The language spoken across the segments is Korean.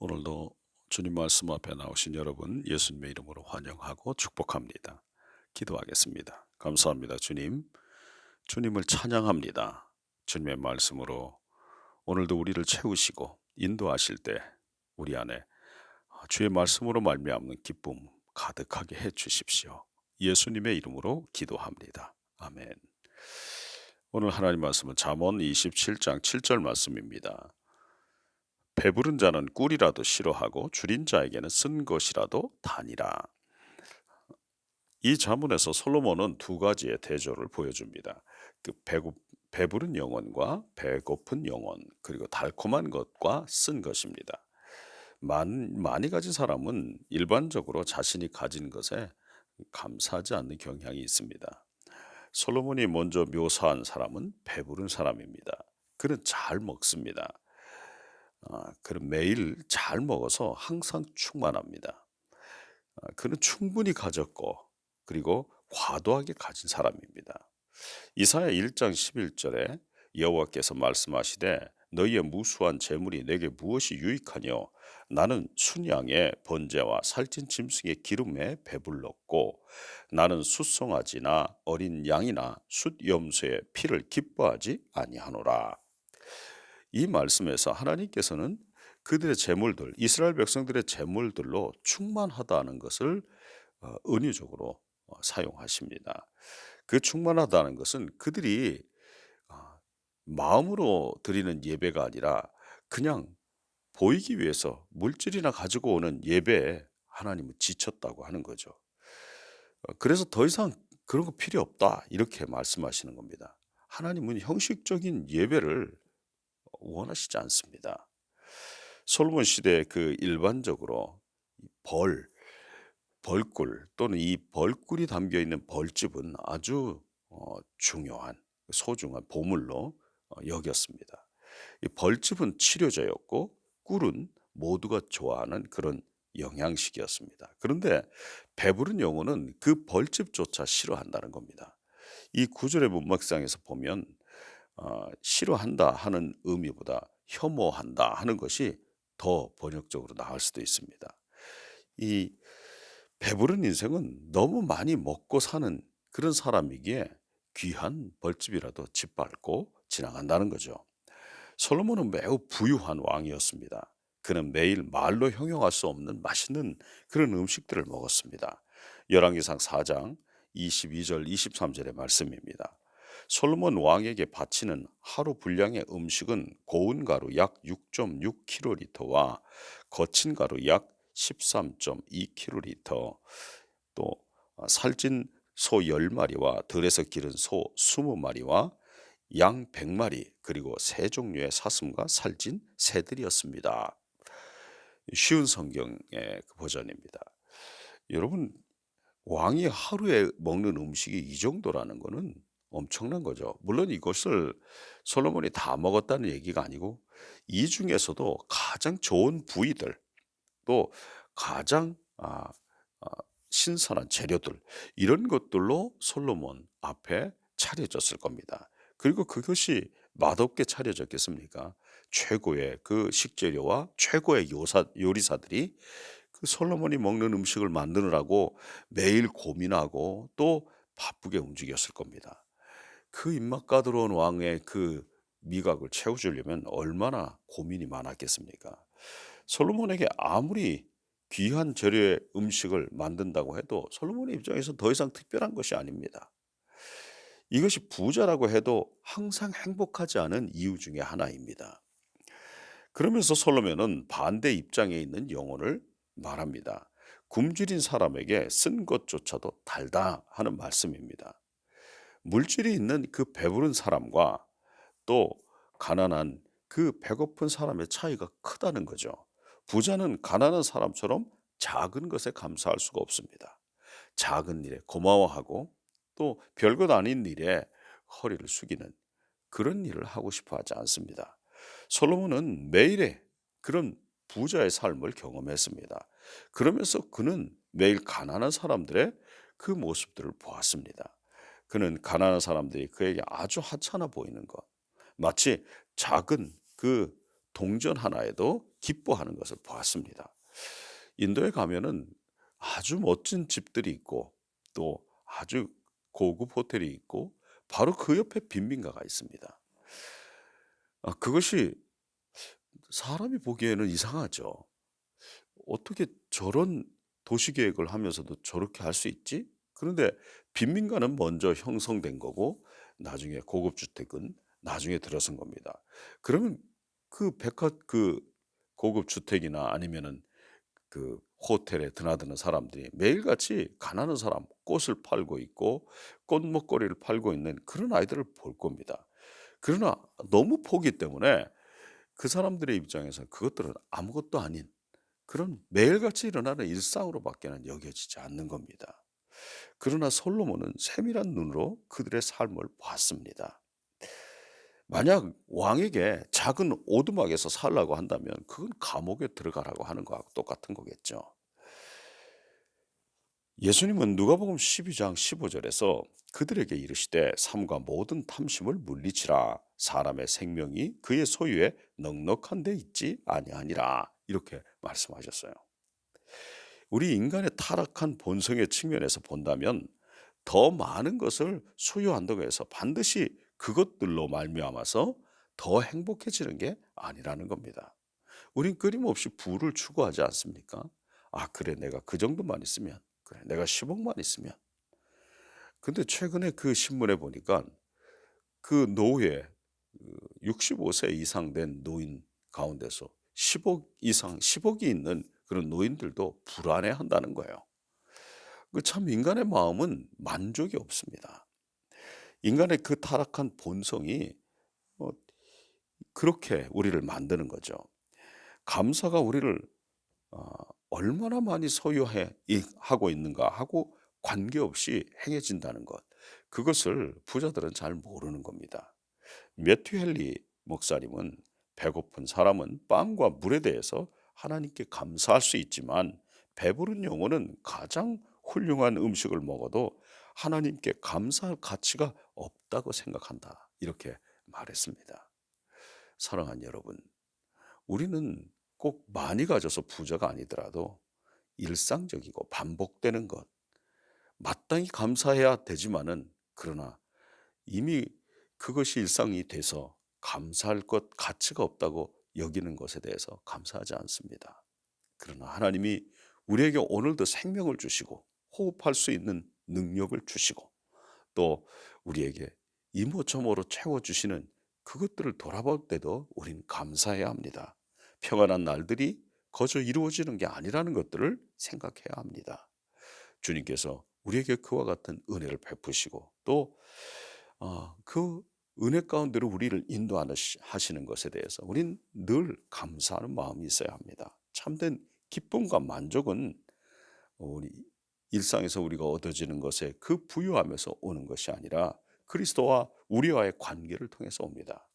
오늘도 주님 말씀 앞에 나오신 여러분 예수님의 이름으로 환영하고 축복합니다. 기도하겠습니다. 감사합니다, 주님. 주님을 찬양합니다. 주님의 말씀으로 오늘도 우리를 채우시고 인도하실 때 우리 안에 주의 말씀으로 말미암는 기쁨 가득하게 해 주십시오. 예수님의 이름으로 기도합니다. 아멘. 오늘 하나님 말씀은 잠언 27장 7절 말씀입니다. 배부른 자는 꿀이라도 싫어하고 줄인 자에게는 쓴 것이라도 다니라. 이 자문에서 솔로몬은 두 가지의 대조를 보여줍니다. 배부른 영혼과 배고픈 영혼, 그리고 달콤한 것과 쓴 것입니다. 많이 가진 사람은 일반적으로 자신이 가진 것에 감사하지 않는 경향이 있습니다. 솔로몬이 먼저 묘사한 사람은 배부른 사람입니다. 그는 잘 먹습니다. 그는 매일 잘 먹어서 항상 충만합니다. 그는 충분히 가졌고 그리고 과도하게 가진 사람입니다. 이사야 1장 11절에 여호와께서 말씀하시되 너희의 무수한 재물이 내게 무엇이 유익하뇨 나는 순양의 번제와 살찐 짐승의 기름에 배불렀고 나는 숫송아지나 어린 양이나 숫염소의 피를 기뻐하지 아니하노라. 이 말씀에서 하나님께서는 그들의 재물들, 이스라엘 백성들의 재물들로 충만하다는 것을 은유적으로 사용하십니다. 그 충만하다는 것은 그들이 어, 마음으로 드리는 예배가 아니라 그냥 보이기 위해서 물질이나 가지고 오는 예배에 하나님은 지쳤다고 하는 거죠. 그래서 더 이상 그런 거 필요 없다 이렇게 말씀하시는 겁니다. 하나님은 형식적인 예배를 원하시지 않습니다. 솔로몬 시대에 그 일반적으로 벌, 벌꿀 또는 이 벌꿀이 담겨 있는 벌집은 아주 중요한 소중한 보물로 여겼습니다. 이 벌집은 치료제였고 꿀은 모두가 좋아하는 그런 영양식이었습니다. 그런데 배부른 영혼은 그 벌집조차 싫어한다는 겁니다. 이 구절의 문맥상에서 보면 싫어한다 하는 의미보다 혐오한다 하는 것이 더 번역적으로 나을 수도 있습니다. 이 배부른 인생은 너무 많이 먹고 사는 그런 사람이기에 귀한 벌집이라도 짓밟고 지나간다는 거죠. 솔로몬은 매우 부유한 왕이었습니다. 그는 매일 말로 형용할 수 없는 맛있는 그런 음식들을 먹었습니다. 열왕기상 4장 22절 23절의 말씀입니다. 솔로몬 왕에게 바치는 하루 분량의 음식은 고운 가루 약 6.6kg와 거친 가루 약 13.2kg, 또 살찐 소 10마리와 들에서 기른 소 20마리와 양 100마리 그리고 세 종류의 사슴과 살찐 새들이었습니다. 쉬운 성경의 그 버전입니다. 여러분, 왕이 하루에 먹는 음식이 이 정도라는 거는 엄청난 거죠. 물론 이것을 솔로몬이 다 먹었다는 얘기가 아니고 이 중에서도 가장 좋은 부위들 또 가장 신선한 재료들 이런 것들로 솔로몬 앞에 차려졌을 겁니다. 그리고 그것이 맛없게 차려졌겠습니까? 최고의 그 식재료와 최고의 요리사들이 그 솔로몬이 먹는 음식을 만드느라고 매일 고민하고 또 바쁘게 움직였을 겁니다. 그 입맛 까다로운 왕의 그 미각을 채워주려면 얼마나 고민이 많았겠습니까? 솔로몬에게 아무리 귀한 재료의 음식을 만든다고 해도 솔로몬의 입장에서 더 이상 특별한 것이 아닙니다. 이것이 부자라고 해도 항상 행복하지 않은 이유 중에 하나입니다. 그러면서 솔로몬은 반대 입장에 있는 영혼을 말합니다. 굶주린 사람에게 쓴 것조차도 달다 하는 말씀입니다. 물질이 있는 그 배부른 사람과 또 가난한 그 배고픈 사람의 차이가 크다는 거죠. 부자는 가난한 사람처럼 작은 것에 감사할 수가 없습니다. 작은 일에 고마워하고 또 별것 아닌 일에 허리를 숙이는 그런 일을 하고 싶어 하지 않습니다. 솔로몬은 매일의 그런 부자의 삶을 경험했습니다. 그러면서 그는 매일 가난한 사람들의 그 모습들을 보았습니다. 그는 가난한 사람들이 그에게 아주 하찮아 보이는 것, 마치 작은 그 동전 하나에도 기뻐하는 것을 보았습니다. 인도에 가면은 아주 멋진 집들이 있고 또 아주 고급 호텔이 있고 바로 그 옆에 빈민가가 있습니다. 그것이 사람이 보기에는 이상하죠. '어떻게 저런 도시 계획을 하면서도 저렇게 할 수 있지?' 그런데 빈민가는 먼저 형성된 거고 나중에 고급 주택은 나중에 들어선 겁니다. 그러면 그 고급 주택이나 아니면은 그 호텔에 드나드는 사람들이 매일같이 가난한 사람 꽃을 팔고 있고 꽃 먹거리를 팔고 있는 그런 아이들을 볼 겁니다. 그러나 너무 포기 때문에 그 사람들의 입장에서 그것들은 아무것도 아닌 그런 매일같이 일어나는 일상으로 밖에는 여겨지지 않는 겁니다. 그러나 솔로몬은 세밀한 눈으로 그들의 삶을 봤습니다. 만약 왕에게 작은 오두막에서 살라고 한다면 그건 감옥에 들어가라고 하는 거하고 똑같은 거겠죠. 예수님은 누가복음 12장 15절에서 그들에게 이르시되 삼가 모든 탐심을 물리치라 사람의 생명이 그의 소유에 넉넉한 데 있지 아니하니라 이렇게 말씀하셨어요. 우리 인간의 타락한 본성의 측면에서 본다면 더 많은 것을 소유한다고 해서 반드시 그것들로 말미암아서 더 행복해지는 게 아니라는 겁니다. 우린 끊임없이 부를 추구하지 않습니까? 그래 내가 그 정도만 있으면 그래 내가 10억만 있으면 근데 최근에 그 신문에 보니까 그 노회 65세 이상 된 노인 가운데서 10억 이상 10억이 있는 그런 노인들도 불안해한다는 거예요. 참 인간의 마음은 만족이 없습니다. 인간의 그 타락한 본성이 어 그렇게 우리를 만드는 거죠. 감사가 우리를 어 얼마나 많이 소유해 하고 있는가 하고 관계없이 행해진다는 것. 그것을 부자들은 잘 모르는 겁니다. 매튜 헨리 목사님은 배고픈 사람은 빵과 물에 대해서 하나님께 감사할 수 있지만 배부른 영혼은 가장 훌륭한 음식을 먹어도 하나님께 감사할 가치가 없다고 생각한다. 이렇게 말했습니다. 사랑하는 여러분, 우리는 꼭 많이 가져서 부자가 아니더라도 일상적이고 반복되는 것, 마땅히 감사해야 되지만은 그러나 이미 그것이 일상이 돼서 감사할 것 가치가 없다고 여기는 것에 대해서 감사하지 않습니다. 그러나 하나님이 우리에게 오늘도 생명을 주시고 호흡할 수 있는 능력을 주시고 또 우리에게 이모저모로 채워주시는 그것들을 돌아볼 때도 우린 감사해야 합니다. 평안한 날들이 거저 이루어지는 게 아니라는 것들을 생각해야 합니다. 주님께서 우리에게 그와 같은 은혜를 베푸시고 또 그 은혜 가운데로 우리를 인도하시는 것에 대해서 우린 늘 감사하는 마음이 있어야 합니다. 참된 기쁨과 만족은 우리 일상에서 우리가 얻어지는 것에 그 부유함에서 오는 것이 아니라 그리스도와 우리와의 관계를 통해서 옵니다.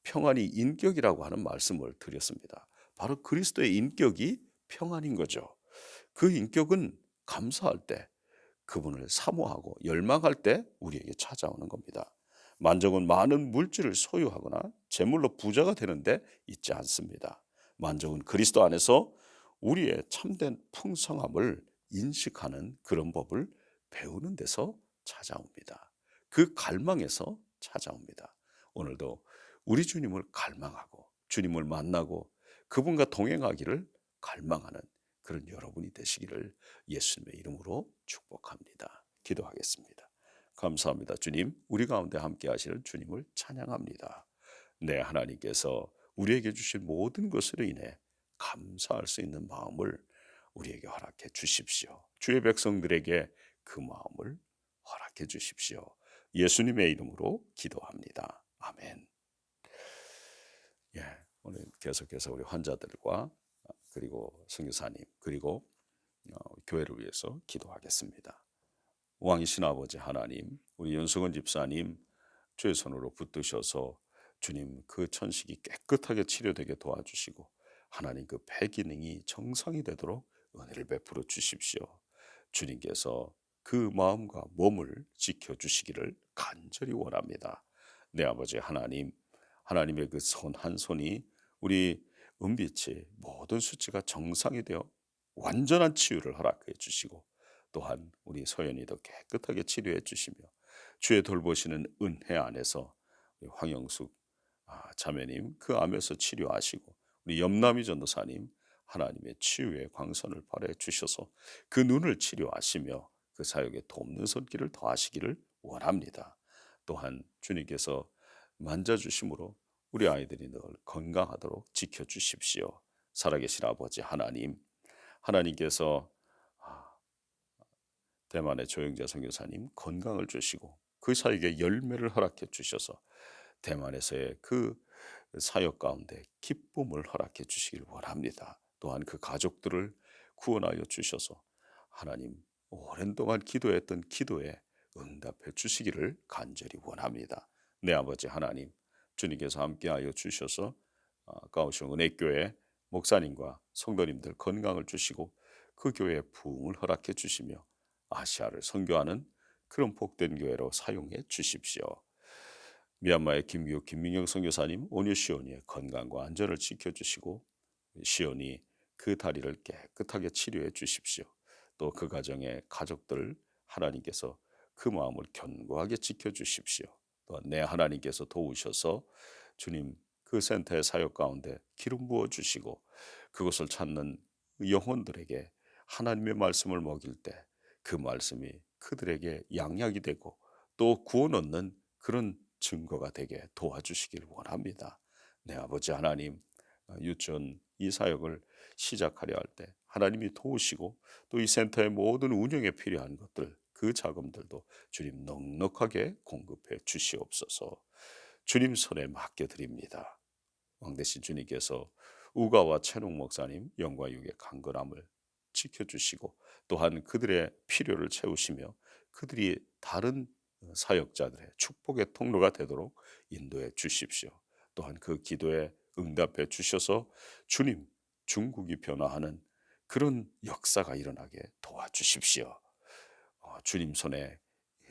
평안이 인격이라고 하는 말씀을 드렸습니다. 바로 그리스도의 인격이 평안인 거죠. 그 인격은 감사할 때 그분을 사모하고 열망할 때 우리에게 찾아오는 겁니다. 만족은 많은 물질을 소유하거나 재물로 부자가 되는데 있지 않습니다. 만족은 그리스도 안에서 우리의 참된 풍성함을 인식하는 그런 법을 배우는 데서 찾아옵니다. 그 갈망에서 찾아옵니다. 오늘도 우리 주님을 갈망하고 주님을 만나고 그분과 동행하기를 갈망하는 그런 여러분이 되시기를 예수님의 이름으로 축복합니다. 기도하겠습니다. 감사합니다. 주님, 우리 가운데 함께 하시는 주님을 찬양합니다. 네, 하나님께서 우리에게 주신 모든 것으로 인해 감사할 수 있는 마음을 우리에게 허락해 주십시오. 주의 백성들에게 그 마음을 허락해 주십시오. 예수님의 이름으로 기도합니다. 아멘. 오늘 계속해서 우리 환자들과 그리고 선교사님 그리고 교회를 위해서 기도하겠습니다. 왕이신 아버지 하나님, 우리 윤승원 집사님 주의 손으로 붙드셔서 주님 그 천식이 깨끗하게 치료되게 도와주시고 하나님 그 폐기능이 정상이 되도록 은혜를 베풀어 주십시오. 주님께서 그 마음과 몸을 지켜주시기를 간절히 원합니다. 내 아버지 하나님, 하나님의 그 손 한 손이 우리 은빛이 모든 수치가 정상이 되어 완전한 치유를 허락해 주시고, 또한 우리 서연이도 깨끗하게 치료해 주시며, 주의 돌보시는 은혜 안에서 우리 황영숙 자매님 그 암에서 치료하시고, 우리 염남희 전도사님 하나님의 치유의 광선을 발해 주셔서 그 눈을 치료하시며 그 사역에 돕는 손길을 더하시기를 원합니다. 또한 주님께서 만져주심으로 우리 아이들이 늘 건강하도록 지켜주십시오. 살아계신 아버지 하나님, 하나님께서 아, 대만의 조영자 선교사님 건강을 주시고 그 사역에 열매를 허락해 주셔서 대만에서의 그 사역 가운데 기쁨을 허락해 주시길 원합니다. 또한 그 가족들을 구원하여 주셔서 하나님 오랜 동안 기도했던 기도에 응답해 주시기를 간절히 원합니다. 내 아버지 하나님, 주님께서 함께하여 주셔서 가오슝 은혜교회 목사님과 성도님들 건강을 주시고 그 교회에 부흥을 허락해 주시며 아시아를 선교하는 그런 복된 교회로 사용해 주십시오. 미얀마의 김규 김민경 선교사님 온유 시온이의 건강과 안전을 지켜주시고 시온이 그 다리를 깨끗하게 치료해 주십시오. 또 그 가정의 가족들 하나님께서 그 마음을 견고하게 지켜주십시오. 또한 내 하나님께서 도우셔서 주님 그 센터의 사역 가운데 기름 부어 주시고 그것을 찾는 영혼들에게 하나님의 말씀을 먹일 때 그 말씀이 그들에게 양약이 되고 또 구원 얻는 그런 증거가 되게 도와주시길 원합니다. 네, 아버지 하나님, 유치원 이 사역을 시작하려 할 때 하나님이 도우시고 또 이 센터의 모든 운영에 필요한 것들 그 자금들도 주님 넉넉하게 공급해 주시옵소서. 주님 손에 맡겨드립니다. 왕대신 주님께서 우가와 채농 목사님 영과 육의 강건함을 지켜주시고 또한 그들의 필요를 채우시며 그들이 다른 사역자들의 축복의 통로가 되도록 인도해 주십시오. 또한 그 기도에 응답해 주셔서 주님 중국이 변화하는 그런 역사가 일어나게 도와주십시오. 주님 손에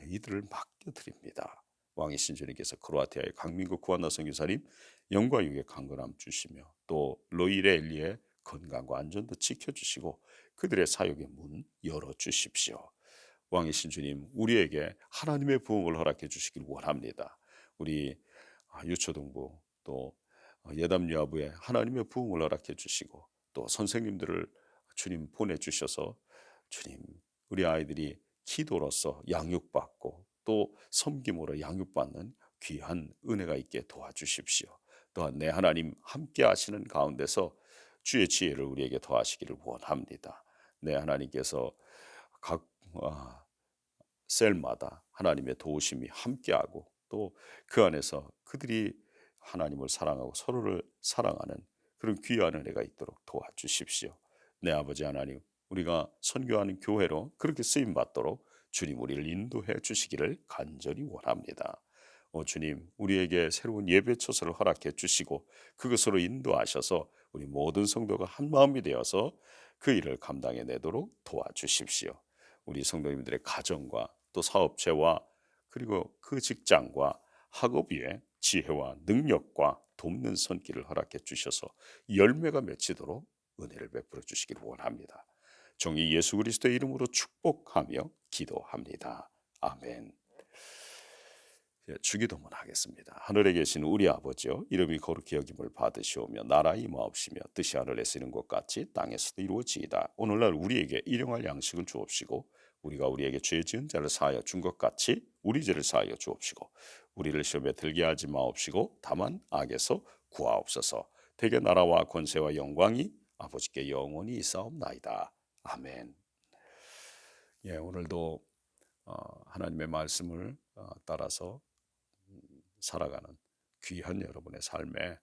이들을 맡겨드립니다. 왕이신 주님께서 크로아티아의 강민국 구한나 선교사님 영과 육의 강건함 주시며 또 로이레 엘리의 건강과 안전도 지켜주시고 그들의 사역의 문 열어주십시오. 왕이신 주님 우리에게 하나님의 부흥을 허락해 주시길 원합니다. 우리 유초동부 또 예담유아부에 하나님의 부흥을 허락해 주시고 또 선생님들을 주님 보내주셔서 주님 우리 아이들이 기도로서 양육받고 또 섬김으로 양육받는 귀한 은혜가 있게 도와주십시오. 또한 내 하나님 함께 하시는 가운데서 주의 지혜를 우리에게 더하시기를 원합니다. 내 하나님께서 각 셀마다 하나님의 도우심이 함께하고 또 그 안에서 그들이 하나님을 사랑하고 서로를 사랑하는 그런 귀한 은혜가 있도록 도와주십시오. 내 아버지 하나님 우리가 선교하는 교회로 그렇게 쓰임 받도록 주님 우리를 인도해 주시기를 간절히 원합니다. 주님 우리에게 새로운 예배 처소를 허락해 주시고 그것으로 인도하셔서 우리 모든 성도가 한 마음이 되어서 그 일을 감당해 내도록 도와주십시오. 우리 성도님들의 가정과 또 사업체와 그리고 그 직장과 학업 위에 지혜와 능력과 돕는 손길을 허락해 주셔서 열매가 맺히도록 은혜를 베풀어 주시기를 원합니다. 종이 예수 그리스도의 이름으로 축복하며 기도합니다. 아멘. 주기도문 하겠습니다. 하늘에 계신 우리 아버지여 이름이 거룩히 여김을 받으시오며 나라 임하옵시며 뜻이 하늘에서 이룬 것 같이 땅에서도 이루어지이다. 오늘날 우리에게 일용할 양식을 주옵시고 우리가 우리에게 죄 지은 자를 사하여 준 것 같이 우리 죄를 사하여 주옵시고 우리를 시험에 들게 하지 마옵시고 다만 악에서 구하옵소서. 대개 나라와 권세와 영광이 아버지께 영원히 있사옵나이다. 아멘. 오늘도 하나님의 말씀을 따라서 살아가는 귀한 여러분의 삶에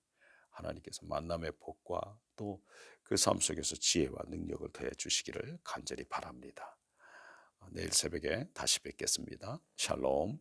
하나님께서 만남의 복과 또 그 삶 속에서 지혜와 능력을 더해 주시기를 간절히 바랍니다. 내일 새벽에 다시 뵙겠습니다. 샬롬.